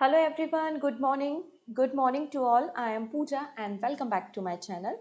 Hello everyone, good morning. Good morning to all. I am Pooja and welcome back to my channel.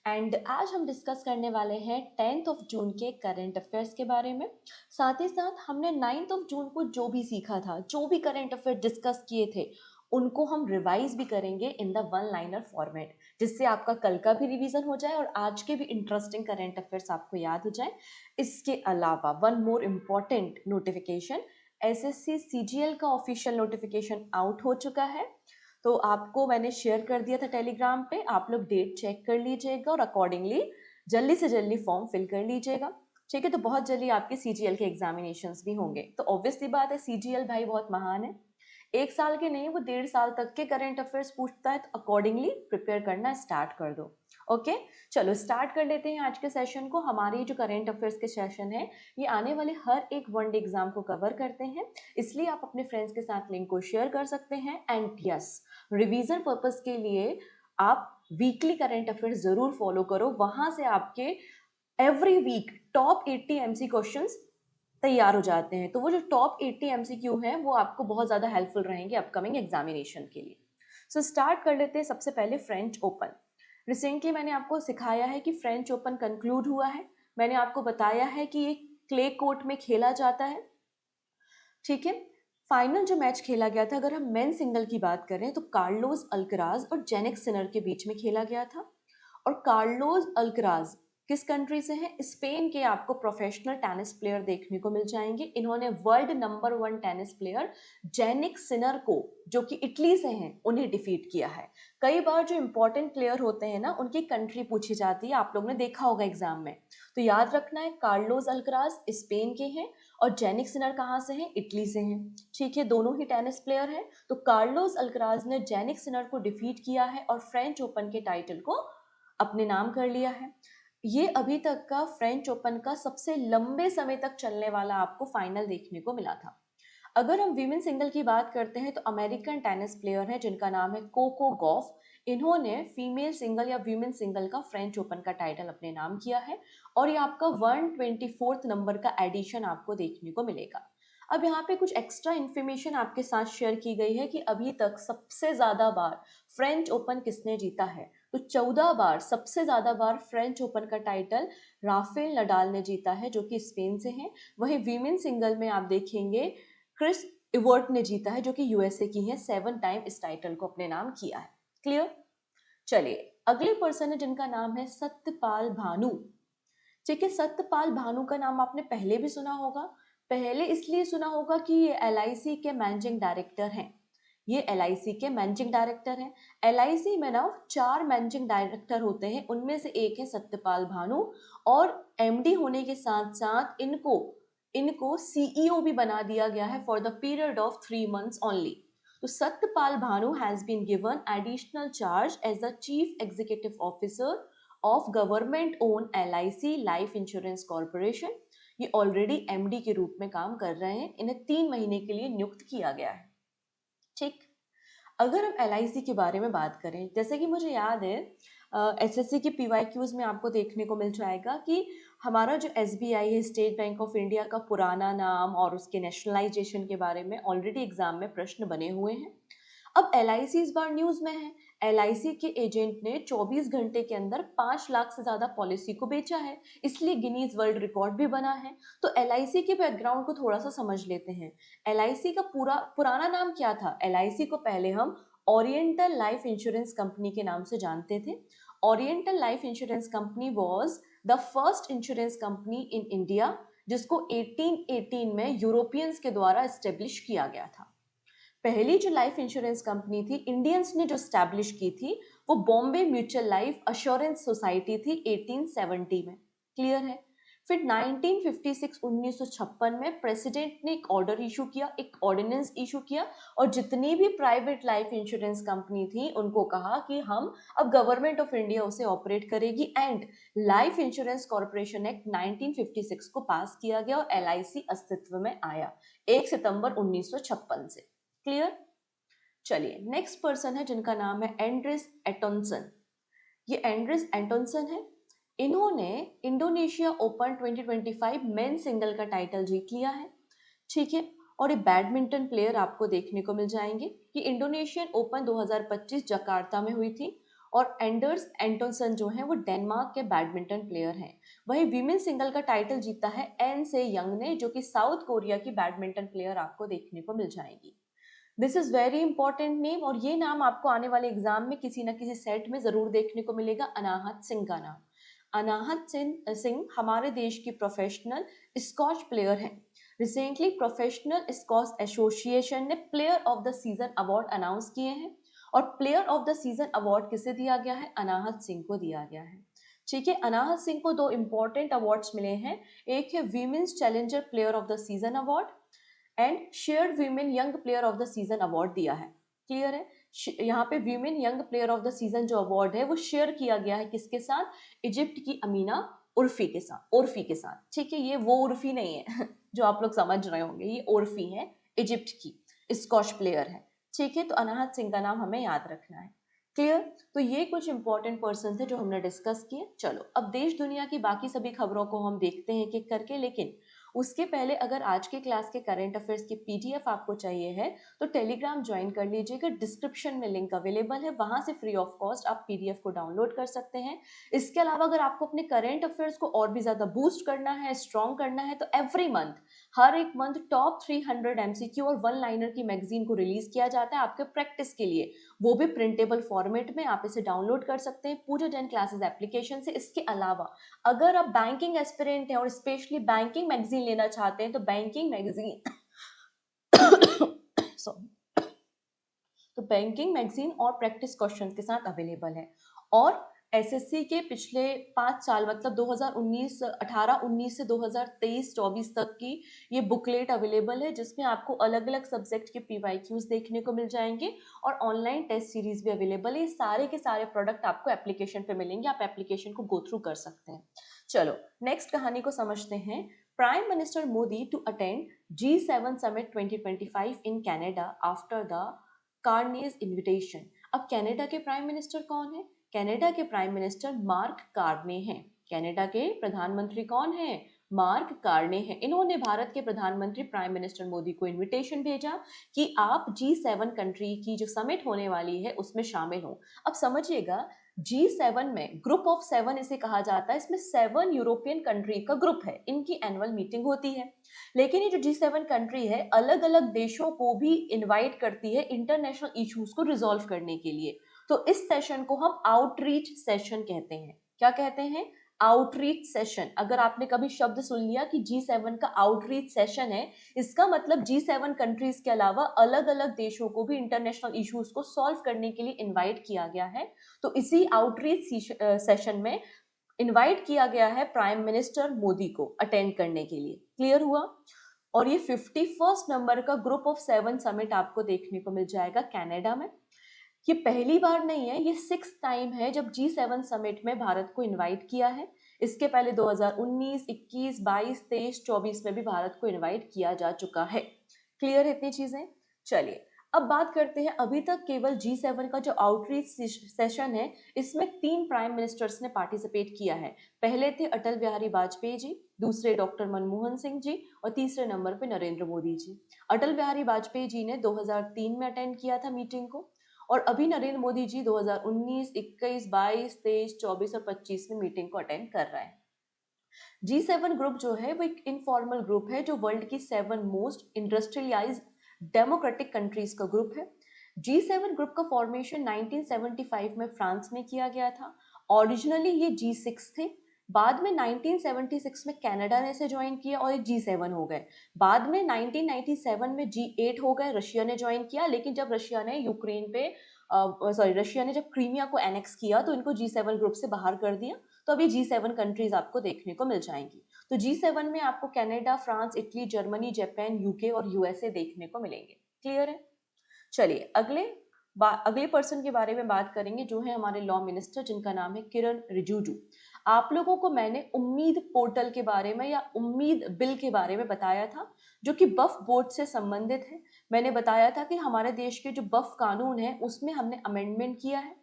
And आज हम discuss करने वाले हैं 10th of June के current affairs के बारे में। साथ ही साथ हमने 9th ऑफ जून को जो भी सीखा था, जो भी करंट अफेयर डिस्कस किए थे, उनको हम रिवाइज भी करेंगे in the one liner format, जिससे आपका कल का भी रिवीजन हो जाए और आज के भी इंटरेस्टिंग करंट अफेयर्स आपको याद हो जाए। इसके अलावा one more important notification, SSC CGL का ऑफिशियल नोटिफिकेशन आउट हो चुका है। तो आपको मैंने शेयर कर दिया था टेलीग्राम पे, आप लोग डेट चेक कर लीजिएगा और अकॉर्डिंगली जल्दी से जल्दी फॉर्म फिल कर लीजिएगा। ठीक है, तो बहुत जल्दी आपके सीजीएल के एग्जामिनेशंस भी होंगे। तो ऑब्वियसली बात है, सीजीएल भाई बहुत महान है, 1 साल के नहीं वो 1.5 साल तक के करंट अफेयर्स पूछता है, तो अकॉर्डिंगली प्रिपेयर करना स्टार्ट कर दो। ओके, चलो स्टार्ट कर लेते हैं आज के सेशन को। हमारे जो करंट अफेयर्स के सेशन है, ये आने वाले हर एक वनडे एग्जाम को कवर करते हैं, इसलिए आप अपने फ्रेंड्स के साथ लिंक को शेयर कर सकते हैं। एंड यस, रिवीजन पर्पस के लिए आप वीकली करंट अफेयर्स जरूर फॉलो करो, वहां से आपके every week top 80 MC questions तैयार हो जाते हैं। तो वो जो टॉप 80 एमसीक्यू हैं वो आपको बहुत ज़्यादा हेल्पफुल रहेंगे अपकमिंग एग्जामिनेशन के लिए। सो स्टार्ट कर लेते हैं सबसे पहले फ्रेंच ओपन। रिसेंटली मैंने आपको सिखाया है कि फ्रेंच ओपन कंक्लूड हुआ है। मैंने आपको बताया है कि ये क्ले कोर्ट में खेला जाता है। ठीक है, फाइनल जो मैच खेला गया था, अगर हम मेन सिंगल की बात करें तो कार्लोस अल्कराज और जेनिक सिनर के बीच में खेला गया था। और कार्लोस अल्कराज किस कंट्री से है? स्पेन के आपको प्रोफेशनल टेनिस प्लेयर देखने को मिल जाएंगे। इन्होंने world number 1 tennis player Jannik Sinner को, जो कि इटली से हैं, उन्हें डिफीट किया है। कई बार जो इंपॉर्टेंट प्लेयर होते हैं ना, उनकी कंट्री पूछी जाती है, आप लोगों ने देखा होगा एग्जाम में, तो याद रखना है कार्लोस अल्कराज स्पेन के हैं और जेनिक सिनर कहाँ से हैं? इटली से हैं। ठीक है, दोनों ही टेनिस प्लेयर हैं। तो कार्लोस अल्कराज ने जेनिक सिनर को डिफीट किया है और फ्रेंच ओपन के टाइटल को अपने नाम कर लिया है। ये अभी तक का फ्रेंच ओपन का सबसे लंबे समय तक चलने वाला आपको फाइनल देखने को मिला था। अगर हम वीमेन सिंगल की बात करते हैं तो अमेरिकन टेनिस प्लेयर है जिनका नाम है कोको गॉफ। इन्होंने फीमेल सिंगल या वीमेन सिंगल का फ्रेंच ओपन का टाइटल अपने नाम किया है और ये आपका 124th नंबर का एडिशन आपको देखने को मिलेगा। अब यहाँ पे कुछ एक्स्ट्रा इन्फॉर्मेशन आपके साथ शेयर की गई है कि अभी तक सबसे ज्यादा बार फ्रेंच ओपन किसने जीता है। तो 14 बार, सबसे ज्यादा बार फ्रेंच ओपन का टाइटल राफेल नडाल ने जीता है, जो कि स्पेन से हैं। वहीं वीमेन सिंगल में आप देखेंगे क्रिस इवर्ट ने जीता है, जो कि यूएसए की है, 7 टाइम इस टाइटल को अपने नाम किया है। क्लियर? चलिए, अगले पर्सन है जिनका नाम है सत्यपाल भानु। ठीक है, सत्यपाल भानु का नाम आपने पहले भी सुना होगा। पहले इसलिए सुना होगा कि ये एलआईसी के मैनेजिंग डायरेक्टर हैं। ये एलआईसी के मैनेजिंग डायरेक्टर हैं। एलआईसी में ना 4 मैनेजिंग डायरेक्टर होते हैं, उनमें से एक है सत्यपाल भानु। और एमडी होने के साथ साथ इनको इनको सीईओ भी बना दिया गया है for the period of 3 months only. तो Satyapal Bhanu has been given additional charge as the chief executive officer of government own LIC life insurance corporation. ये ऑलरेडी एमडी के रूप में काम कर रहे हैं, इन्हें 3 महीने के लिए नियुक्त किया गया है। ठीक, अगर हम एलआईसी के बारे में बात करें, जैसे कि मुझे याद है एसएससी के पीवाईक्यूज में आपको देखने को मिल जाएगा कि हमारा जो एसबीआई है, स्टेट बैंक ऑफ इंडिया का पुराना नाम और उसके नेशनलाइजेशन के बारे में ऑलरेडी एग्जाम में प्रश्न बने हुए हैं। अब एलआईसी इस बार न्यूज में है। एलआईसी के एजेंट ने 24 घंटे के अंदर 5 लाख से ज्यादा पॉलिसी को बेचा है, इसलिए गिनीज वर्ल्ड रिकॉर्ड भी बना है। तो एलआईसी के बैकग्राउंड को थोड़ा सा समझ लेते हैं। एलआईसी का पुराना नाम क्या था? एलआईसी को पहले हम ओरिएंटल लाइफ इंश्योरेंस कंपनी के नाम से जानते थे। Oriental life insurance company was the first insurance company in India, जिसको 1818 में यूरोपियंस के द्वारा एस्टेब्लिश किया गया था। पहली जो लाइफ इंश्योरेंस कंपनी थी इंडियंस ने जो स्टैब्लिश की थी, वो Bombay mutual life assurance society थी 1870 में। क्लियर है? फिर 1956 में प्रेसिडेंट ने एक ऑर्डर इशू किया, एक ऑर्डिनेंस इशू किया, और जितनी भी प्राइवेट लाइफ इंश्योरेंस कंपनी थी उनको कहा कि हम अब गवर्नमेंट ऑफ इंडिया उसे ऑपरेट करेगी। And life insurance corporation act 1956 को पास किया गया और एलआईसी अस्तित्व में आया 1 सितंबर 1956 से। क्लियर? चलिए, नेक्स्ट पर्सन है जिनका नाम है एंड्रिस एटोनसन। ये एंड्रिस एटोनसन है। इन्होंने इंडोनेशिया ओपन 2025 मेन सिंगल का टाइटल जीत लिया है। ठीक है, और ये बैडमिंटन प्लेयर आपको देखने को मिल जाएंगे कि इंडोनेशियन ओपन 2025 जकार्ता में हुई थी और एंडर्स एंटोनसन जो है वो डेनमार्क के बैडमिंटन प्लेयर हैं। वही वीमेन सिंगल का टाइटल जीता है एन से यंग ने, जो कि साउथ कोरिया की बैडमिंटन प्लेयर आपको देखने को मिल जाएंगी। This is very important name, और ये नाम आपको आने वाले एग्जाम में किसी ना किसी सेट में जरूर देखने को मिलेगा, अनाहत सिंह का नाम। अनाहत सिंह हमारे देश की प्रोफेशनल स्कॉच प्लेयर हैं। रिसेंटली प्रोफेशनल स्कॉच एसोसिएशन ने player of the season award announce किए हैं, और player of the season award किसे दिया गया है? अनाहत सिंह को दिया गया है। ठीक है, अनाहत सिंह को दो इंपॉर्टेंट अवार्ड्स मिले हैं, एक है women's challenger player of the season award and shared women young player of the season award दिया है। क्लियर है? यहाँ पे women young player of the season जो अवार्ड है वो शेयर किया गया है किसके साथ? इजिप्ट की अमीना उर्फी के साथ। ठीक है, ये वो उर्फी नहीं है जो आप लोग समझ रहे होंगे, ये उर्फी है, इजिप्ट की स्कॉच प्लेयर है। ठीक है, तो अनाहत सिंह का नाम हमें याद रखना है। क्लियर? तो ये कुछ इंपॉर्टेंट पर्सन थे जो हमने डिस्कस किए। चलो अब देश दुनिया की बाकी सभी खबरों को हम देखते हैं एक-एक करके, लेकिन उसके पहले अगर आज के क्लास के करंट अफेयर्स की पीडीएफ आपको चाहिए है तो टेलीग्राम ज्वाइन कर लीजिएगा, डिस्क्रिप्शन में लिंक अवेलेबल है, वहां से फ्री ऑफ कॉस्ट आप पीडीएफ को डाउनलोड कर सकते हैं। इसके अलावा अगर आपको अपने करंट अफेयर्स को और भी ज्यादा बूस्ट करना है, स्ट्रॉन्ग करना है, तो एवरी मंथ, हर एक मंथ टॉप 300 एमसीक्यू और वन लाइनर की मैगजीन को रिलीज किया जाता है आपके प्रैक्टिस के लिए, वो भी प्रिंटेबल फॉर्मेट में। आप इसे डाउनलोड कर सकते हैं पूजा 10 क्लासेस एप्लीकेशन से। इसके अलावा अगर आप बैंकिंग एस्पिरेंट हैं और स्पेशली बैंकिंग मैगजीन लेना चाहते हैं तो बैंकिंग मैगजीन सॉरी, तो बैंकिंग मैगजीन और प्रैक्टिस क्वेश्चन के साथ अवेलेबल है। और एसएससी के पिछले 5 साल मतलब 2019 18-19 से 2023-24 तक की ये बुकलेट अवेलेबल है, जिसमें आपको अलग अलग सब्जेक्ट के पीवाईक्यूज देखने को मिल जाएंगे और ऑनलाइन टेस्ट सीरीज भी अवेलेबल है। ये सारे के सारे प्रोडक्ट आपको एप्लीकेशन पे मिलेंगे, आप एप्लीकेशन को गो थ्रू कर सकते हैं। चलो नेक्स्ट कहानी को समझते हैं। Prime minister Modi to attend G7 summit 2025 in Canada after the Carney's invitation. अब कनाडा के प्राइम मिनिस्टर कौन है? कनाडा के प्राइम मिनिस्टर मार्क कार्ने हैं। कनाडा के प्रधानमंत्री कौन है? मार्क कार्ने हैं। इन्होंने भारत के प्रधानमंत्री प्राइम मिनिस्टर मोदी को इनविटेशन भेजा कि आप G7 कंट्री की जो समिट होने वाली है उसमें शामिल हो। अब समझिएगा, G7 में ग्रुप ऑफ 7 इसे कहा जाता है, इसमें 7 यूरोपियन कंट्री का ग्रुप है, इनकी एनुअल मीटिंग होती है। लेकिन ये जो G7 कंट्री है अलग अलग देशों को भी इनवाइट करती है इंटरनेशनल इश्यूज को रिजॉल्व करने के लिए। तो इस सेशन को हम आउटरीच सेशन कहते हैं। क्या कहते हैं? Outreach session. अगर आपने कभी शब्द सुन लिया कि G7 का आउटरीच सेशन है, इसका मतलब G7 कंट्रीज के अलावा अलग अलग देशों को भी इंटरनेशनल इश्यूज को सॉल्व करने के लिए इनवाइट किया गया है। तो इसी आउटरीच सेशन में इनवाइट किया गया है प्राइम मिनिस्टर मोदी को अटेंड करने के लिए। क्लियर हुआ? और ये 51st नंबर का ग्रुप ऑफ 7 समिट आपको देखने को मिल जाएगा कनाडा में। ये पहली बार नहीं है, ये 6th टाइम है जब G7 समिट में भारत को इनवाइट किया है। इसके पहले 2019, 21, 22, 23, 24 में भी भारत को इनवाइट किया जा चुका है। क्लियर है इतनी चीजें? चलिए अब बात करते हैं, अभी तक केवल G7 का जो आउटरीच सेशन है इसमें 3 प्राइम मिनिस्टर्स ने पार्टिसिपेट किया है। पहले थे अटल बिहारी वाजपेयी जी, दूसरे डॉक्टर मनमोहन सिंह जी और तीसरे नंबर पे नरेंद्र मोदी जी। अटल बिहारी वाजपेयी जी ने 2003 में अटेंड किया था मीटिंग को, और अभी नरेंद्र मोदी जी 2019, 21, 22, 23, 24 और 25 में मीटिंग को अटेंड कर रहे हैं। G7 ग्रुप जो है वो एक इनफॉर्मल ग्रुप है जो वर्ल्ड की 7 मोस्ट इंडस्ट्रियलाइज्ड डेमोक्रेटिक कंट्रीज का ग्रुप है। G7 ग्रुप का फॉर्मेशन 1975 में फ्रांस में किया गया था। ओरिजिनली ये G6 थे, बाद में 1976 में कनाडा ने इसे ज्वाइन किया और ये G7 हो गए। बाद में 1997 में G8 हो गए, रशिया ने ज्वाइन किया, लेकिन जब रशिया ने यूक्रेन पे रशिया ने जब क्रीमिया को एनेक्स किया तो इनको G7 ग्रुप से बाहर कर दिया। तो अभी G7 कंट्रीज आपको देखने को मिल जाएंगी। तो G7 में आपको Canada, France, Italy, Germany, Japan, UK और यूएसए देखने को मिलेंगे। क्लियर है? चलिए अगले पर्सन के बारे में बात करेंगे जो है हमारे लॉ मिनिस्टर, जिनका नाम है किरण रिजिजू। आप लोगों को मैंने उम्मीद पोर्टल के बारे में या उम्मीद बिल के बारे में बताया था, जो कि वक्फ बोर्ड से संबंधित है। मैंने बताया था कि हमारे देश के जो वक्फ कानून है उसमें हमने अमेंडमेंट किया है,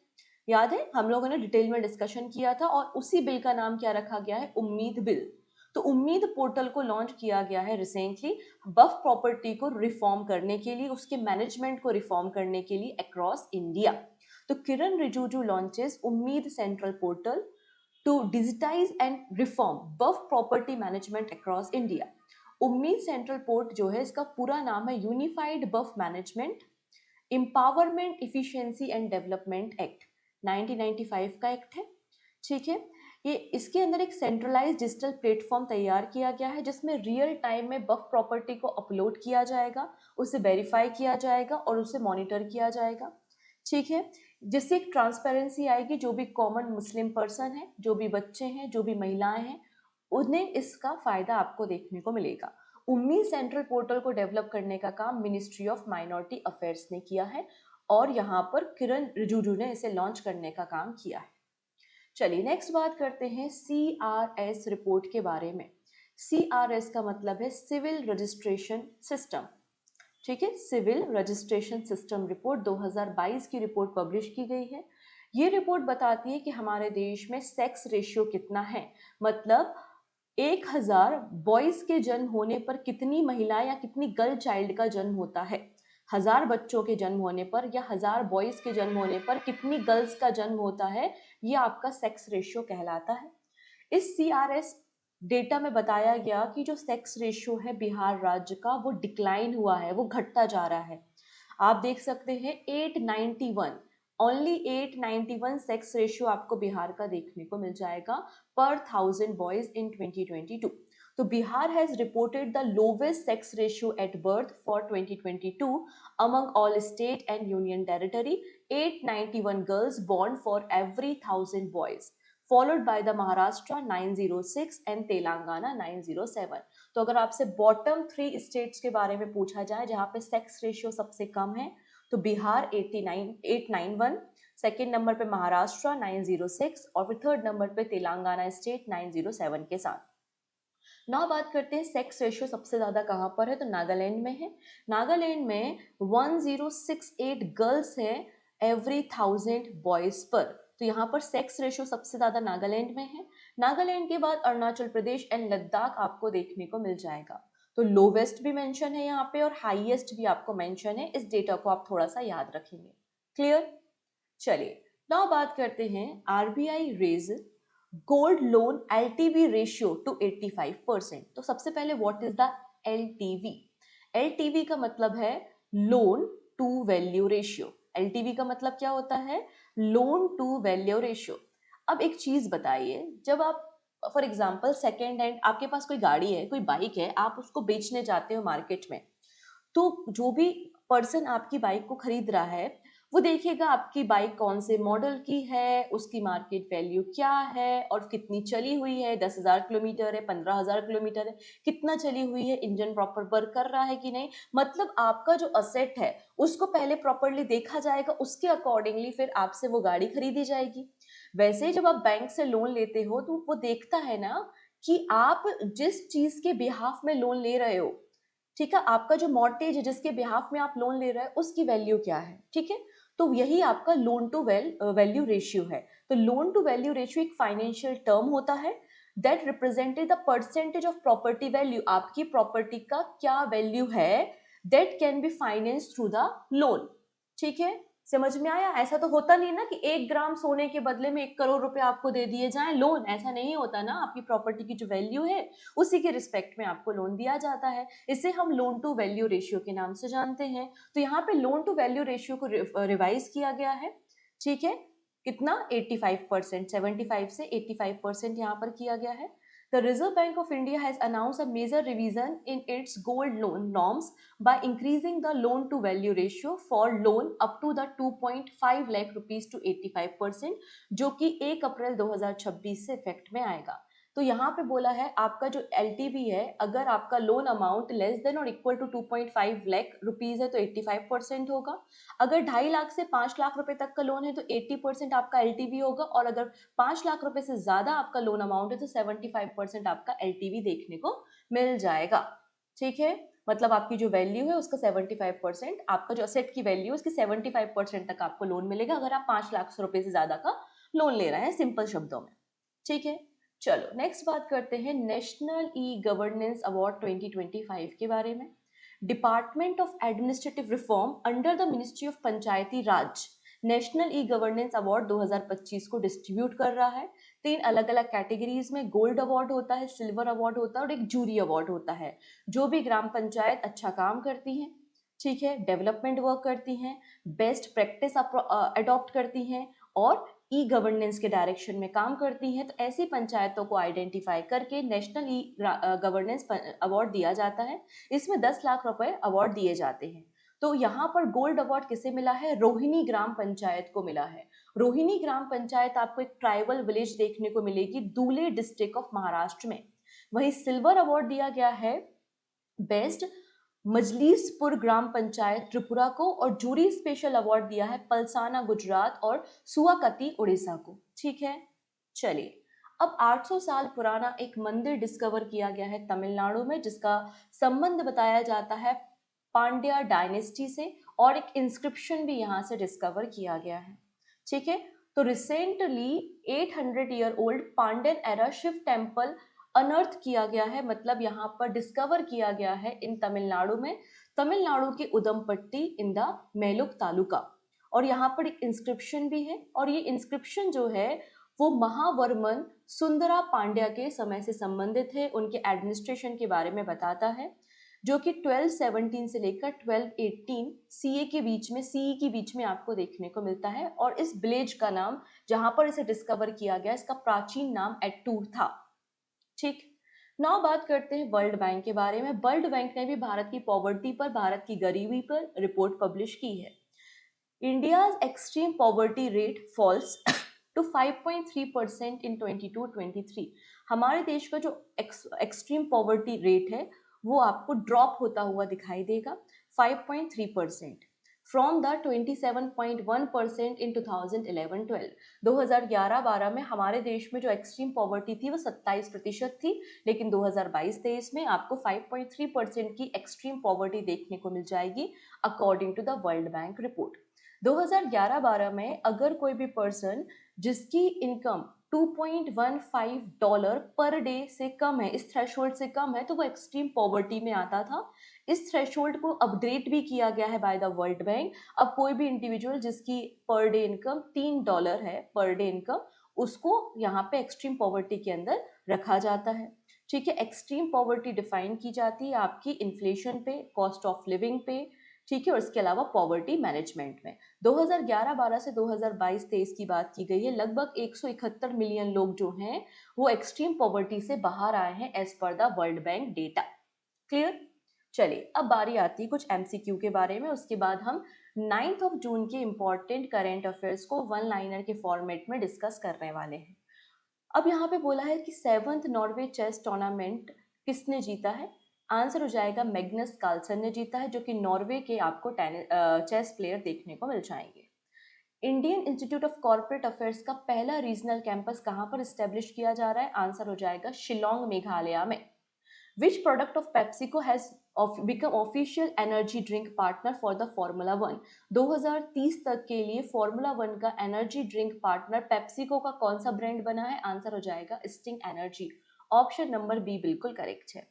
याद है? हम लोगों ने डिटेल में डिस्कशन किया था और उसी बिल का नाम क्या रखा गया है? उम्मीद बिल। तो उम्मीद पोर्टल को लॉन्च किया गया है रिसेंटली वक्फ प्रॉपर्टी को रिफॉर्म करने के लिए, उसके मैनेजमेंट को रिफॉर्म करने के लिए अक्रॉस इंडिया। तो Kiran Rijiju launches Umeed central portal to digitise and reform Waqf property management across India. Umeed central port जो है इसका पूरा नाम है unified Waqf management empowerment efficiency and development act, 1995 का एक्ट है। ठीक है, ये इसके अंदर एक सेंट्रलाइज डिजिटल प्लेटफॉर्म तैयार किया गया है जिसमें रियल टाइम में वक्फ प्रॉपर्टी को अपलोड किया जाएगा, उसे वेरीफाई किया जाएगा और उसे मॉनिटर किया जाएगा। ठीक है, जिससे एक ट्रांसपेरेंसी आएगी, जो भी कॉमन मुस्लिम पर्सन है, जो भी बच्चे हैं, जो भी महिलाएं हैं, उन्हें इसका फायदा आपको देखने को मिलेगा। उम्मीद सेंट्रल पोर्टल को डेवलप करने का काम मिनिस्ट्री ऑफ माइनॉरिटी अफेयर्स ने किया है और यहाँ पर किरण रिजिजू ने इसे लॉन्च करने का काम किया है। चलिए नेक्स्ट बात करते हैं CRS रिपोर्ट के बारे में। CRS का मतलब है सिविल रजिस्ट्रेशन सिस्टम। ठीक है, सिविल रजिस्ट्रेशन सिस्टम रिपोर्ट 2022 की रिपोर्ट पब्लिश की गई है। ये रिपोर्ट बताती है कि हमारे देश में सेक्स रेशियो कितना है, मतलब 1000 बॉयज के जन्म होने पर कितनी महिला या कितनी गर्ल चाइल्ड का जन्म होता है, 1000 बच्चों के जन्म होने पर या 1000 बॉयज के जन्म होने पर कितनी गर्ल्स का जन्म होता है, ये आपका सेक्स रेशियो कहलाता है। इस CRS डेटा में बताया गया कि जो सेक्स रेशियो है बिहार राज्य का वो डिक्लाइन हुआ है, वो घटता जा रहा है। आप देख सकते हैं 891, ओनली 891 सेक्स रेशियो आपको बिहार का देखने को मिल जाएगा पर 1000 बॉयज इन 2022। तो Bihar has reported the lowest sex ratio at birth for 2022 among all state and union territory, 891 girls born for every 1000 boys, followed by the Maharashtra 906 and Telangana 907। तो अगर आपसे बॉटम 3 स्टेट्स के बारे में पूछा जाए जहां पे सेक्स रेशियो सबसे कम है, तो बिहार 891, सेकेंड नंबर पे महाराष्ट्र 906 और फिर थर्ड नंबर पे तेलंगाना स्टेट 907 के साथ। ना बात करते हैं सेक्स रेशियो सबसे ज्यादा कहां पर है, तो नागालैंड में है। नागालैंड में 1068 गर्ल्स है एवरी 1000 बॉयज पर। तो यहाँ पर सेक्स रेशियो सबसे ज्यादा नागालैंड में है। नागालैंड के बाद अरुणाचल प्रदेश एंड लद्दाख आपको देखने को मिल जाएगा। तो लोवेस्ट भी मेंशन है यहाँ पे और हाईएस्ट भी आपको मेंशन है। इस डेटा को आप थोड़ा सा याद रखेंगे। क्लियर? चलिए नाउ बात करते हैं RBI raise gold loan LTV ratio to 85%। तो सबसे पहले what is the LTV? LTV का मतलब है loan to value ratio. LTV का मतलब क्या होता है? Loan to value ratio. अब एक चीज बताइए, जब आप फॉर एग्जांपल सेकेंड हैंड आपके पास कोई गाड़ी है, कोई बाइक है, आप उसको बेचने जाते हो मार्केट में, तो जो भी पर्सन आपकी बाइक को खरीद रहा है वो देखेगा आपकी बाइक कौन से मॉडल की है, उसकी मार्केट वैल्यू क्या है और कितनी चली हुई है, 10,000 किलोमीटर है, 15,000 किलोमीटर है, कितना चली हुई है, इंजन प्रॉपर वर्क कर रहा है कि नहीं। मतलब आपका जो असेट है उसको पहले प्रॉपरली देखा जाएगा, उसके अकॉर्डिंगली फिर आपसे वो गाड़ी खरीदी जाएगी। वैसे ही जब आप बैंक से लोन लेते हो तो वो देखता है ना कि आप जिस चीज के बिहाफ में लोन ले रहे हो, ठीक है, आपका जो मॉर्टेज है जिसके बिहाफ में आप लोन ले रहे हैं उसकी वैल्यू क्या है। ठीक है, तो यही आपका लोन टू वैल्यू रेशियो है। तो लोन टू वैल्यू रेशियो एक फाइनेंशियल टर्म होता है that represented the percentage of property value, आपकी प्रॉपर्टी का क्या वैल्यू है, that can be finance through the loan. ठीक है, समझ में आया? ऐसा तो होता नहीं ना कि 1 ग्राम सोने के बदले में 1 करोड़ रुपए आपको दे दिए जाए लोन, ऐसा नहीं होता ना। आपकी प्रॉपर्टी की जो वैल्यू है उसी के रिस्पेक्ट में आपको लोन दिया जाता है। इसे हम लोन टू वैल्यू रेशियो के नाम से जानते हैं। तो यहाँ पे लोन टू वैल्यू रेशियो को रिवाइज किया गया है। ठीक है, कितना? 85%, 75 से 85% यहाँ पर किया गया है। The Reserve Bank of India has announced a major revision in its gold loan norms by increasing the loan to value ratio for loan up to the 2.5 lakh rupees to 85%, जो कि 1 अप्रैल 2026 से इफेक्ट में आएगा। तो यहाँ पे बोला है आपका जो LTV है, अगर आपका लोन अमाउंट लेस देन और इक्वल टू 2.5 लाख रुपीज है तो 85% होगा। अगर 2.5 लाख से 5 लाख रुपए तक का लोन है तो 80% आपका LTV होगा, और अगर 5 लाख रुपए से ज्यादा आपका लोन अमाउंट है तो 75% आपका LTV देखने को मिल जाएगा। ठीक है, मतलब आपकी जो वैल्यू है उसका 75%, आपका जो असेट की वैल्यू है उसकी 75% तक आपको लोन मिलेगा अगर आप 5 लाख रुपए से ज्यादा का लोन ले रहे हैं, सिंपल शब्दों में। ठीक है, चलो नेक्स्ट बात करते हैं नेशनल ई गवर्नेंस अवार्ड 2025 के बारे में। Department of administrative reform under the ministry of Panchayati Raj national e governance award 2025 को डिस्ट्रीब्यूट कर रहा है। 3 अलग अलग कैटेगरीज में गोल्ड अवार्ड होता है, सिल्वर अवार्ड होता है और एक जूरी अवार्ड होता है। जो भी ग्राम पंचायत अच्छा काम करती है, ठीक है, डेवलपमेंट वर्क करती हैं, बेस्ट प्रैक्टिस अडॉप्ट करती हैं और ई गवर्नेंस के डायरेक्शन में काम करती हैं, तो ऐसी पंचायतों को आइडेंटिफाई करके नेशनल ई गवर्नेंस अवार्ड दिया जाता है। इसमें 10 लाख रुपए अवार्ड दिए जाते हैं। तो यहाँ पर गोल्ड अवार्ड किसे मिला है? रोहिणी ग्राम पंचायत को मिला है। रोहिणी ग्राम पंचायत आपको एक ट्राइबल विलेज देखने को मिलेगी दूले डिस्ट्रिक्ट ऑफ महाराष्ट्र में। वही सिल्वर अवार्ड दिया गया है बेस्ट मजलीसपुर ग्राम पंचायत त्रिपुरा को, और जूरी स्पेशल अवार्ड दिया है पलसाना गुजरात और सुआकती उड़ीसा को। ठीक है, चलिए अब 800 साल पुराना एक मंदिर डिस्कवर किया गया है तमिलनाडु में, जिसका संबंध बताया जाता है पांड्या डायनेस्टी से, और एक इंस्क्रिप्शन भी यहाँ से डिस्कवर किया गया है। ठीक है, तो recently 800 year old Pandyan era Shiva temple unearth किया गया है, मतलब यहाँ पर डिस्कवर किया गया है इन तमिलनाडु में, तमिलनाडु के उदमपट्टी इन द मेलुक तालुका। और यहाँ पर एक इंस्क्रिप्शन भी है, और ये इंस्क्रिप्शन जो है वो महावर्मन सुंदरा पांड्या के समय से संबंधित है, उनके एडमिनिस्ट्रेशन के बारे में बताता है, जो कि 1217 से लेकर 1218 सीए के बीच में, सीई के बीच में आपको देखने को मिलता है। और इस विलेज का नाम, जहां पर इसे डिस्कवर किया गया, इसका प्राचीन नाम एट्टूर था। ठीक, नाउ बात करते हैं वर्ल्ड बैंक के बारे में। वर्ल्ड बैंक ने भी भारत की पॉवर्टी पर, भारत की गरीबी पर रिपोर्ट पब्लिश की है। India's extreme poverty rate falls to 5.3% in 22-23। हमारे देश का जो एक्सट्रीम पॉवर्टी रेट है वो आपको ड्रॉप होता हुआ दिखाई देगा 5.3% फ्रॉम द 27.1% इन 2011-12। 2011-12 में हमारे देश में जो एक्सट्रीम पॉवर्टी थी वो 27% थी, लेकिन 2022-23 में आपको 5.3% की एक्सट्रीम पॉवर्टी देखने को मिल जाएगी according to the world bank report. 2011-12 में अगर कोई भी पर्सन जिसकी इनकम $2.15 पर डे से कम है, इस थ्रेशोल्ड से कम है, तो वो एक्सट्रीम पॉवर्टी में आता था। इस थ्रेशोल्ड को अपग्रेड भी किया गया है बाय द वर्ल्ड बैंक। अब कोई भी इंडिविजुअल जिसकी पर डे इनकम $3 है पर डे इनकम, उसको यहाँ पे एक्सट्रीम पॉवर्टी के अंदर रखा जाता है। ठीक है, एक्सट्रीम पॉवर्टी डिफाइन की जाती है आपकी इन्फ्लेशन पे, कॉस्ट ऑफ लिविंग पे, ठीक है, और इसके अलावा पॉवर्टी मैनेजमेंट में। 2011-12 से 2022-23 की बात की गई है, लगभग 171 मिलियन लोग जो हैं वो एक्सट्रीम पॉवर्टी से बाहर आए हैं as per the world bank data. Clear? चलिए अब बारी आती है कुछ एमसीक्यू के बारे में, उसके बाद हम 9 जून के इंपॉर्टेंट करेंट अफेयर्स को वन लाइनर के फॉर्मेट में डिस्कस करने वाले हैं। अब यहाँ पे बोला है कि 7th नॉर्वे चेस टूर्नामेंट किसने जीता है? आंसर हो जाएगा मैग्नस कार्लसन ने जीता है, जो कि नॉर्वे के आपको चेस प्लेयर देखने को मिल जाएंगे। Indian institute of corporate affairs का पहला रीजनल कैंपस कहाँ पर स्टेब्लिश किया जा रहा है? आंसर हो जाएगा शिलोंग मेघालय में। Which product of PepsiCo has become official energy drink partner for the Formula 1? 2030 तक के लिए फॉर्मूला 1 का एनर्जी ड्रिंक पार्टनर पेप्सिको का कौन सा ब्रांड बना है? आंसर हो जाएगा sting energy. Option number B बिल्कुल करेक्ट है।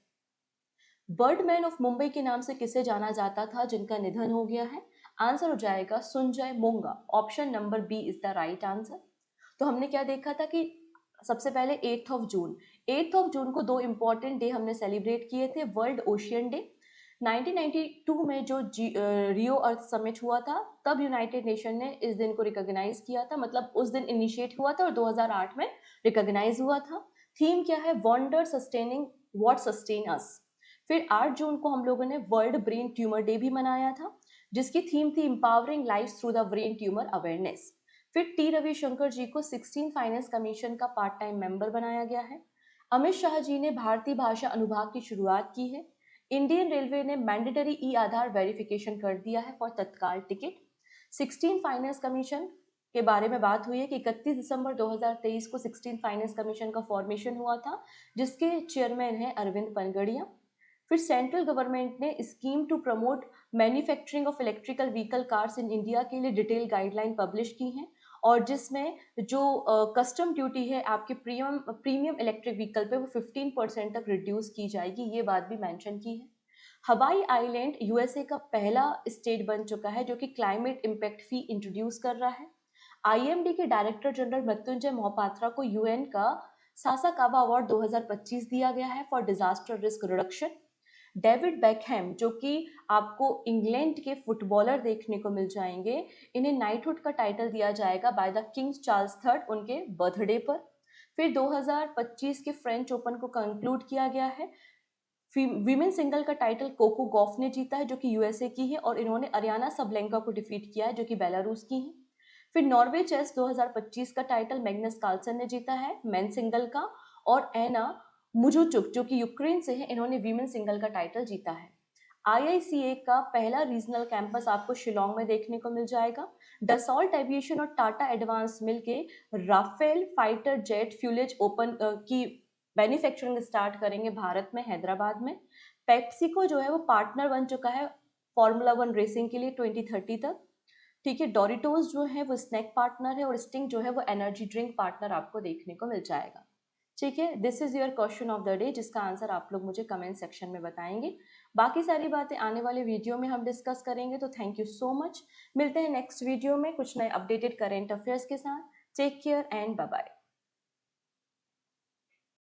बर्डमैन ऑफ मुंबई के नाम से किसे जाना जाता था जिनका निधन हो गया है? आंसर हो जाएगा Sunjay Monga. Option number B is the right answer. तो हमने क्या देखा था कि सबसे पहले 8 जून को 2 इंपॉर्टेंट डे हमने सेलिब्रेट किए थे। वर्ल्ड ओशियन डे 1992 में जो रियो अर्थ समिट हुआ था, तब यूनाइटेड नेशन ने इस दिन को रिकॉग्नाइज किया था, मतलब उस दिन इनिशिएट हुआ था और 2008 में रिकॉग्नाइज हुआ था। थीम क्या है? वंडर सस्टेनिंग व्हाट सस्टेन अस। फिर 8 जून को हम लोगों ने वर्ल्ड ब्रेन ट्यूमर डे भी मनाया था, जिसकी थीम थी empowering life through the brain tumour awareness. फिर टी रविशंकर जी को 16 फाइनेंस कमीशन का पार्ट टाइम मेंबर बनाया गया है। अमित शाह जी ने भारतीय भाषा अनुभाग की शुरुआत की है। इंडियन रेलवे ने मैंडेटरी ई आधार वेरिफिकेशन कर दिया है फॉर तत्काल टिकट। 16 फाइनेंस कमीशन के बारे में बात हुई है कि 31 दिसंबर 2023 को 16 फाइनेंस कमीशन का फॉर्मेशन हुआ था, जिसके चेयरमैन हैं अरविंद पनगड़िया। फिर सेंट्रल गवर्नमेंट ने scheme to promote manufacturing of electrical vehicle cars in India के लिए डिटेल गाइडलाइन पब्लिश की हैं, और जिसमें जो कस्टम ड्यूटी है आपके प्रीमियम इलेक्ट्रिक व्हीकल पे वो 15% तक रिड्यूस की जाएगी, ये बात भी मेंशन की है। हवाई आइलैंड यूएसए का पहला स्टेट बन चुका है जो कि क्लाइमेट इम्पैक्ट फी इंट्रोड्यूस कर रहा है। आईएमडी के डायरेक्टर जनरल मृत्युंजय मोहपात्रा को यूएन का सासाकावा अवार्ड 2025 दिया गया है for disaster risk reduction. David Beckham जो कि आपको इंग्लैंड के फुटबॉलर देखने को मिल जाएंगे, इन्हें नाइटहुड का टाइटल दिया जाएगा by the Kings Charles third उनके बर्थडे पर। फिर 2025 के फ्रेंच ओपन को कंक्लूड किया गया है। विमेन सिंगल का टाइटल कोको गॉफ ने जीता है जो कि यूएसए की है, और इन्होंने अरियाना सबलेंका को डिफीट किया है जो कि बेलारूस की है। फिर नॉर्वे चेस 2025 का टाइटल मैग्नस कार्लसन ने जीता है मेन सिंगल का, और एना मुजुचुक जो कि यूक्रेन से है, इन्होंने वीमेन सिंगल का टाइटल जीता है। आईआईसीए का पहला रीजनल कैंपस आपको शिलोंग में देखने को मिल जाएगा। डसॉल्ट एविएशन और टाटा एडवांस मिलके राफेल फाइटर जेट फ्यूलेज ओपन की मैन्युफैक्चरिंग स्टार्ट करेंगे भारत में, हैदराबाद में। पेप्सिको जो है वो पार्टनर बन चुका है फॉर्मूला 1 रेसिंग के लिए 2030 तक। ठीक है, डोरिटोज जो है वो स्नैक पार्टनर है, और स्टिंग जो है वो एनर्जी ड्रिंक पार्टनर आपको देखने को मिल जाएगा। ठीक है, this is your question of the day जिसका आंसर आप लोग मुझे कमेंट सेक्शन में बताएंगे। बाकी सारी बातें आने वाले वीडियो में हम डिस्कस करेंगे, तो थैंक यू सो मच। मिलते हैं नेक्स्ट वीडियो में कुछ नए अपडेटेड करेंट अफेयर्स के साथ। Take care and bye bye.